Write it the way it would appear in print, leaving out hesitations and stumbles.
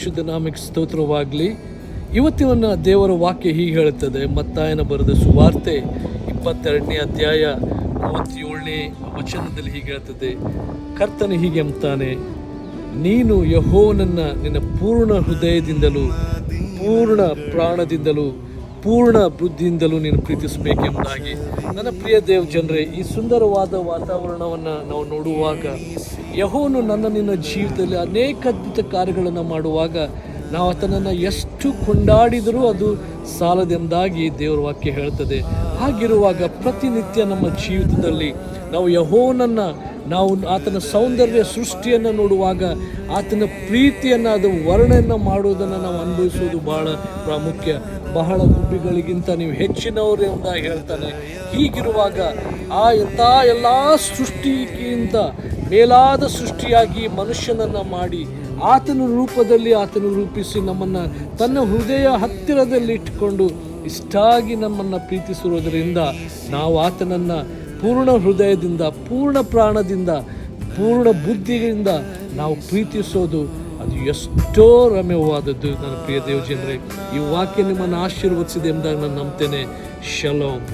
ಶುದ್ಧ ನಾಮಕ್ಕೆ ಸ್ತೋತ್ರವಾಗಲಿ. ಇವತ್ತಿನ ದೇವರ ವಾಕ್ಯ ಹೀಗೆ ಹೇಳುತ್ತದೆ. ಮತ್ತಾಯನ ಬರೆದ ಸುವಾರ್ತೆ 22ನೇ ಅಧ್ಯಾಯ 37ನೇ ವಚನದಲ್ಲಿ ಹೀಗೆ ಹೇಳ್ತದೆ. ಕರ್ತನು ಹೀಗೆ ಅಂತಾನೆ, ನೀನು ಯೆಹೋವನನ್ನ ನಿನ್ನ ಪೂರ್ಣ ಹೃದಯದಿಂದಲೂ ಪೂರ್ಣ ಪ್ರಾಣದಿಂದಲೂ ಪೂರ್ಣ ಬುದ್ಧಿಯಿಂದಲೂ ನೀನು ಪ್ರೀತಿಸಬೇಕೆಂಬುದಾಗಿ. ನನ್ನ ಪ್ರಿಯ ದೇವ ಜನರೇ, ಈ ಸುಂದರವಾದ ವಾತಾವರಣವನ್ನು ನಾವು ನೋಡುವಾಗ, ಯೆಹೋವನು ನಿನ್ನ ಜೀವಿತದಲ್ಲಿ ಅನೇಕ ಅದ್ಭುತ ಕಾರ್ಯಗಳನ್ನು ಮಾಡುವಾಗ ನಾವು ಆತನನ್ನು ಎಷ್ಟು ಕೊಂಡಾಡಿದರೂ ಅದು ಸಾಲದೆಂದಾಗಿ ದೇವರ ವಾಕ್ಯ ಹೇಳ್ತದೆ. ಹಾಗಿರುವಾಗ ಪ್ರತಿನಿತ್ಯ ನಮ್ಮ ಜೀವಿತದಲ್ಲಿ ನಾವು ಯೆಹೋವನನ್ನು, ನಾವು ಆತನ ಸೌಂದರ್ಯ ಸೃಷ್ಟಿಯನ್ನು ನೋಡುವಾಗ ಆತನ ಪ್ರೀತಿಯನ್ನು, ಅದು ವರ್ಣನೆ ಮಾಡುವುದನ್ನು ನಾವು ಅನುಭವಿಸುವುದು ಬಹಳ ಪ್ರಾಮುಖ್ಯ. ಬಹಳ ಗುಬ್ಬಿಗಳಿಗಿಂತ ನೀವು ಹೆಚ್ಚಿನವರು ಎಂಬುದಾಗಿ ಹೇಳ್ತಾನೆ. ಹೀಗಿರುವಾಗ ಎಲ್ಲ ಸೃಷ್ಟಿಗಿಂತ ಮೇಲಾದ ಸೃಷ್ಟಿಯಾಗಿ ಮನುಷ್ಯನನ್ನು ಮಾಡಿ ಆತನ ರೂಪದಲ್ಲಿ ಆತನು ರೂಪಿಸಿ ನಮ್ಮನ್ನು ತನ್ನ ಹೃದಯ ಹತ್ತಿರದಲ್ಲಿ ಇಟ್ಟುಕೊಂಡು ಇಷ್ಟಾಗಿ ನಮ್ಮನ್ನು ಪ್ರೀತಿಸಿರುವುದರಿಂದ ನಾವು ಆತನನ್ನು ಪೂರ್ಣ ಹೃದಯದಿಂದ, ಪೂರ್ಣ ಪ್ರಾಣದಿಂದ, ಪೂರ್ಣ ಬುದ್ಧಿಯಿಂದ ನಾವು ಪ್ರೀತಿಸೋದು ಅದು ಎಷ್ಟೋ ರಮ್ಯವಾದದ್ದು. ನನ್ನ ಪ್ರಿಯ ದೇವ ಜನರೇ, ಈ ವಾಕ್ಯ ನಿಮ್ಮನ್ನು ಆಶೀರ್ವದಿಸಿದೆ ಎಂದಾಗ ನಾನು ನಂಬ್ತೇನೆ. ಶಲೋಮ್.